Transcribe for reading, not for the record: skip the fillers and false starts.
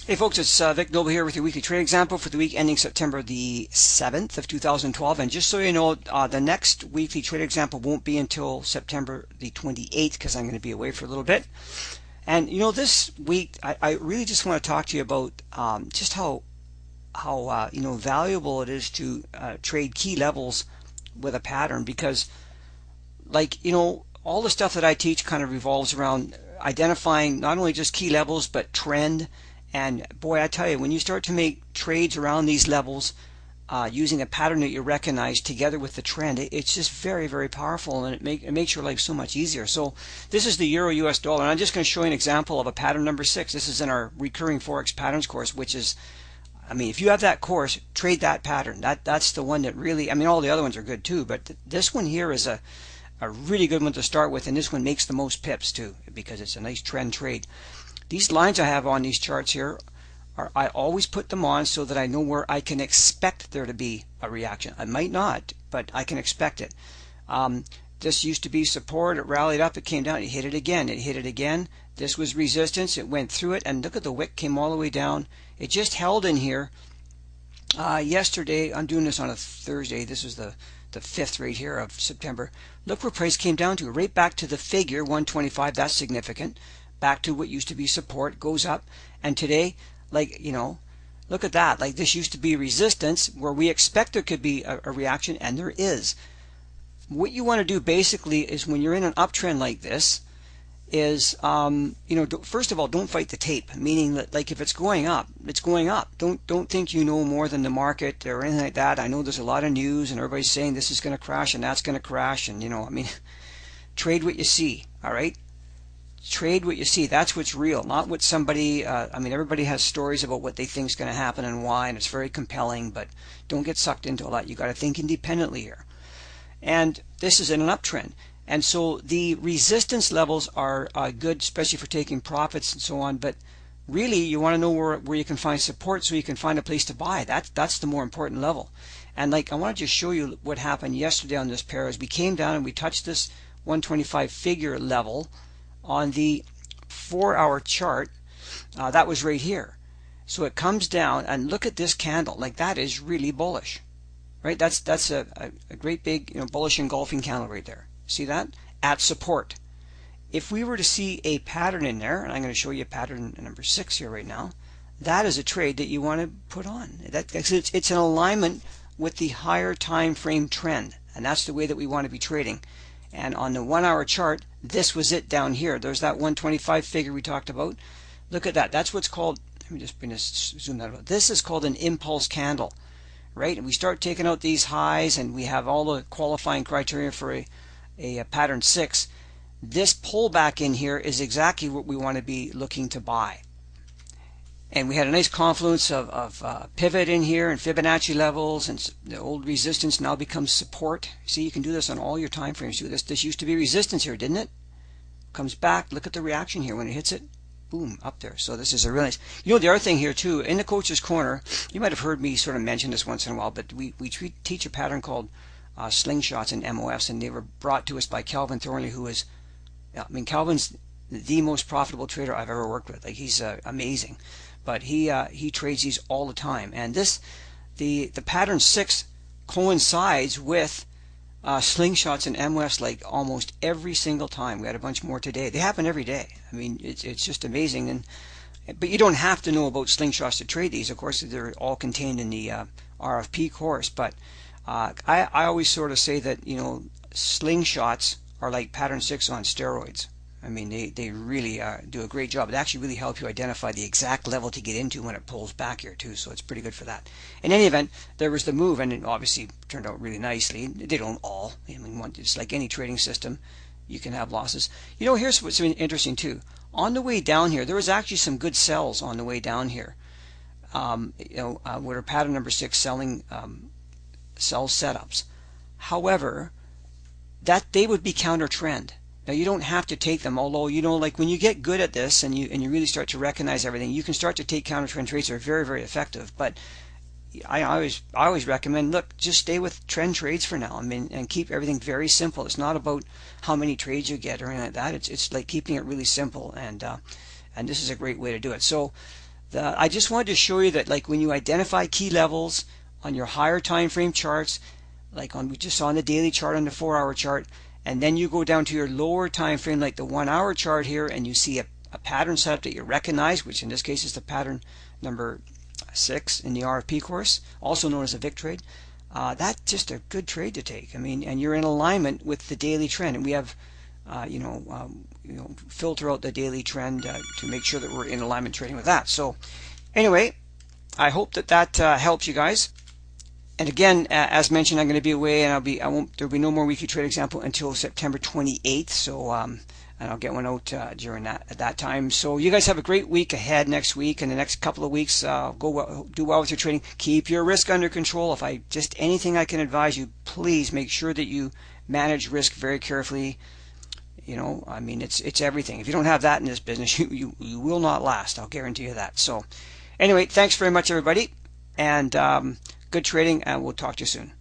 Hey folks, it's Vic Noble here with your weekly trade example for the week ending September the 7th of 2012. And just so you know, the next weekly trade example won't be until September the 28th because I'm going to be away for a little bit. And you know, this week I really just want to talk to you about just how valuable it is to trade key levels with a pattern, because all the stuff that I teach kind of revolves around identifying not only just key levels but trend. And boy, I tell you, when you start to make trades around these levels using a pattern that you recognize together with the trend, it's just very, very powerful, and it makes your life so much easier. So this is the Euro US dollar, and I'm just going to show you an example of a pattern number 6. This is in our recurring Forex patterns course, which is, I mean, if you have that course, trade that pattern. That's the one that really, I mean, all the other ones are good too, but this one here is a really good one to start with, and this one makes the most pips too because it's a nice trend trade. These lines I have on these charts here, I always put them on so that I know where I can expect there to be a reaction. I might not, but I can expect it. This used to be support. It rallied up. It came down. It hit it again. It hit it again. This was resistance. It went through it, and look at the wick came all the way down. It just held in here. Yesterday, I'm doing this on a Thursday. This is the 5th right here of September. Look where price came down to, right back to the figure 125. That's significant. Back to what used to be support, goes up, and today, look at that. Like, this used to be resistance where we expect there could be a reaction, and there is. What you want to do basically is, when you're in an uptrend like this, is first of all, don't fight the tape. Meaning that, like, if it's going up, it's going up. Don't think you know more than the market or anything like that. I know there's a lot of news and everybody's saying this is going to crash and that's going to crash, and I mean, trade what you see. All right. Trade what you see. That's what's real, not what somebody, I mean, everybody has stories about what they think is going to happen and why, and it's very compelling, but don't get sucked into all that. You got to think independently here. And this is in an uptrend. And so the resistance levels are good, especially for taking profits and so on, but really you want to know where you can find support so you can find a place to buy. That's the more important level. And like, I want to just show you what happened yesterday on this pair as we came down and we touched this 125 figure level on the 4-hour chart. That was right here. So it comes down, and look at this candle. Like, that is really bullish, right? That's a great big bullish engulfing candle right there. See that? At support. If we were to see a pattern in there, and I'm going to show you pattern number 6 here right now, that is a trade that you want to put on. It's an alignment with the higher time frame trend, and that's the way that we want to be trading. And on the 1-hour chart, this was it down here. There's that 125 figure we talked about. Look at that. That's what's called, let me just bring this, zoom that out. This is called an impulse candle, right? And we start taking out these highs, and we have all the qualifying criteria for a pattern 6. This pullback in here is exactly what we want to be looking to buy. And we had a nice confluence of pivot in here and Fibonacci levels, and the old resistance now becomes support. See, you can do this on all your time frames. Do this. This used to be resistance here, didn't it? Comes back. Look at the reaction here when it hits it. Boom, up there. So this is a really nice. The other thing here too, in the coach's corner, you might have heard me sort of mention this once in a while, but we teach a pattern called slingshots and MOFs, and they were brought to us by Calvin Thornley, who is, I mean, Calvin's the most profitable trader I've ever worked with. Like, he's amazing. But he trades these all the time, and the pattern 6 coincides with slingshots and MWFs like almost every single time. We had a bunch more today. They happen every day. I mean, it's just amazing. But you don't have to know about slingshots to trade these. Of course, they're all contained in the RFP course. But I always sort of say that slingshots are like pattern 6 on steroids. I mean, they really do a great job. It actually really helps you identify the exact level to get into when it pulls back here too, so it's pretty good for that. In any event, there was the move, and it obviously turned out really nicely. They don't all. I mean, it's like any trading system. You can have losses. Here's what's interesting too. On the way down here, there was actually some good sells on the way down here. Where pattern number 6 selling sell setups. However, that they would be counter trend. Now, you don't have to take them, although, like when you get good at this and you really start to recognize everything, you can start to take counter trend trades that are very, very effective. But I always recommend, look, just stay with trend trades for now. I mean, and keep everything very simple. It's not about how many trades you get or anything like that. It's like keeping it really simple, and this is a great way to do it. So I just wanted to show you that, like, when you identify key levels on your higher time frame charts, like we just saw on the daily chart, on the 4-hour chart, and then you go down to your lower time frame, like the 1-hour chart here, and you see a pattern setup that you recognize, which in this case is the pattern number 6 in the RFP course, also known as a VIC trade. That's just a good trade to take. I mean, and you're in alignment with the daily trend, and we have filter out the daily trend to make sure that we're in alignment trading with that. So anyway, I hope that helps you guys. And again, as mentioned, I'm going to be away, and there'll be no more weekly trade example until September 28th. So and I'll get one out during at that time. So you guys have a great week ahead next week, and the next couple of weeks. Do well with your trading. Keep your risk under control. If anything I can advise you, please make sure that you manage risk very carefully. I mean, it's everything. If you don't have that in this business, you will not last. I'll guarantee you that. So anyway, thanks very much, everybody, and good trading, and we'll talk to you soon.